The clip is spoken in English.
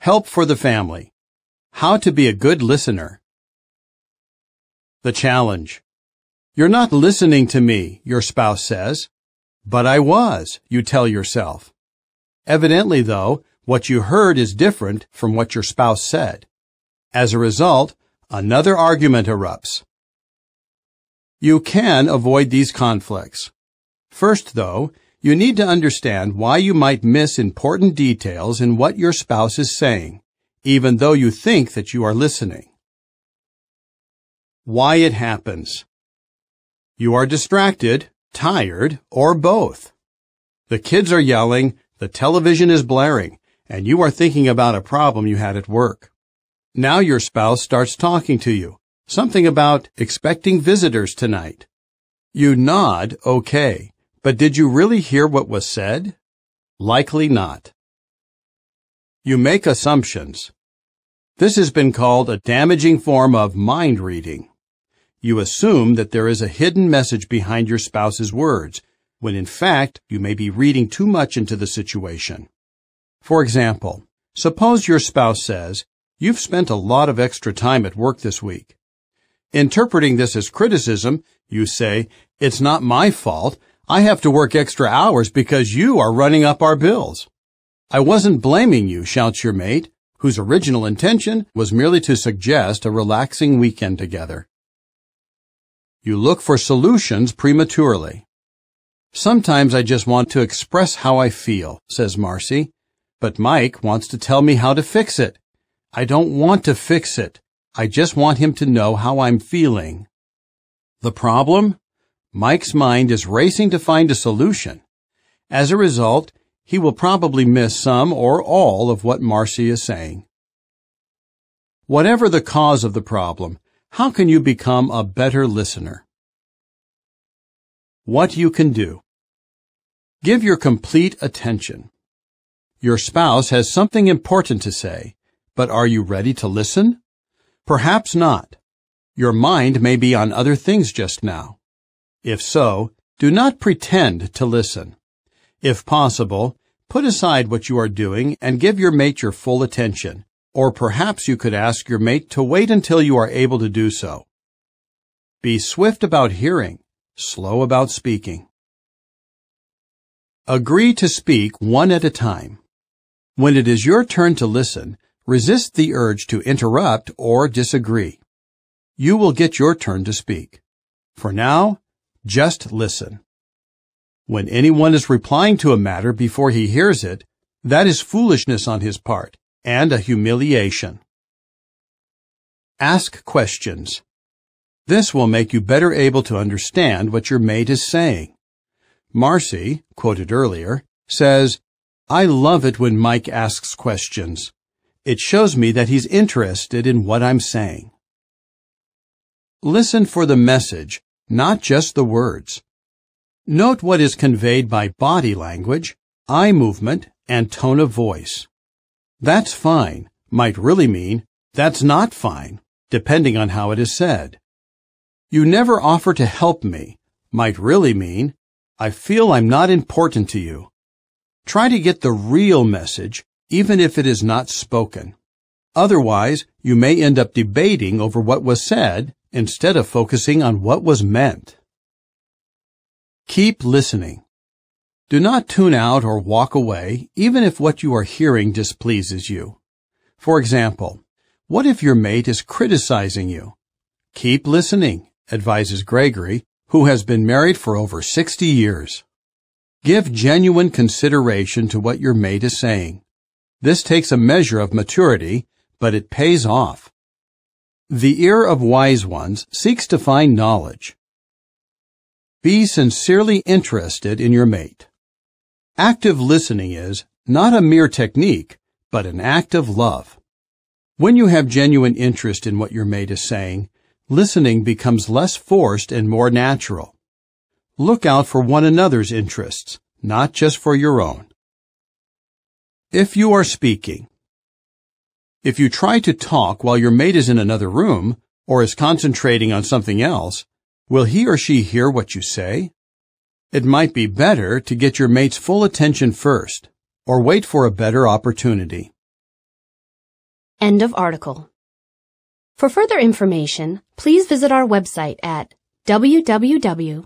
Help for the family. How to be a good listener. The challenge. You're not listening to me, your spouse says. But I was, you tell yourself. Evidently, though, what you heard is different from what your spouse said. As a result, another argument erupts. You can avoid these conflicts. First, though, you need to understand why you might miss important details in what your spouse is saying, even though you think that you are listening. Why it happens. You are distracted, tired, or both. The kids are yelling, the television is blaring, and you are thinking about a problem you had at work. Now your spouse starts talking to you, something about expecting visitors tonight. You nod, okay, but did you really hear what was said? Likely not. You make assumptions. This has been called a damaging form of mind reading. You assume that there is a hidden message behind your spouse's words, when in fact you may be reading too much into the situation. For example, suppose your spouse says, "You've spent a lot of extra time at work this week." Interpreting this as criticism, you say, "It's not my fault. I have to work extra hours because you are running up our bills." "I wasn't blaming you," shouts your mate, whose original intention was merely to suggest a relaxing weekend together. You look for solutions prematurely. "Sometimes I just want to express how I feel," says Marcy, "but Mike wants to tell me how to fix it. I don't want to fix it. I just want him to know how I'm feeling." The problem? Mike's mind is racing to find a solution. As a result, he will probably miss some or all of what Marcy is saying. Whatever the cause of the problem, how can you become a better listener? What you can do. Give your complete attention. Your spouse has something important to say, but are you ready to listen? Perhaps not. Your mind may be on other things just now. If so, do not pretend to listen. If possible, put aside what you are doing and give your mate your full attention, or perhaps you could ask your mate to wait until you are able to do so. Be swift about hearing, slow about speaking. Agree to speak one at a time. When it is your turn to listen, resist the urge to interrupt or disagree. You will get your turn to speak. For now, just listen. When anyone is replying to a matter before he hears it, that is foolishness on his part and a humiliation. Ask questions. This will make you better able to understand what your mate is saying. Marcy, quoted earlier, says, "I love it when Mike asks questions. It shows me that he's interested in what I'm saying." Listen for the message, not just the words. Note what is conveyed by body language, eye movement, and tone of voice. "That's fine" might really mean, "That's not fine," depending on how it is said. "You never offer to help me" might really mean, "I feel I'm not important to you." Try to get the real message, even if it is not spoken. Otherwise, you may end up debating over what was said instead of focusing on what was meant. Keep listening. Do not tune out or walk away, even if what you are hearing displeases you. For example, what if your mate is criticizing you? Keep listening, advises Gregory, who has been married for over 60 years. Give genuine consideration to what your mate is saying. This takes a measure of maturity, but it pays off. The ear of wise ones seeks to find knowledge. Be sincerely interested in your mate. Active listening is not a mere technique, but an act of love. When you have genuine interest in what your mate is saying, listening becomes less forced and more natural. Look out for one another's interests, not just for your own. If you are speaking. If you try to talk while your mate is in another room or is concentrating on something else, will he or she hear what you say? It might be better to get your mate's full attention first, or wait for a better opportunity. End of article. For further information, please visit our website at www.jw.org.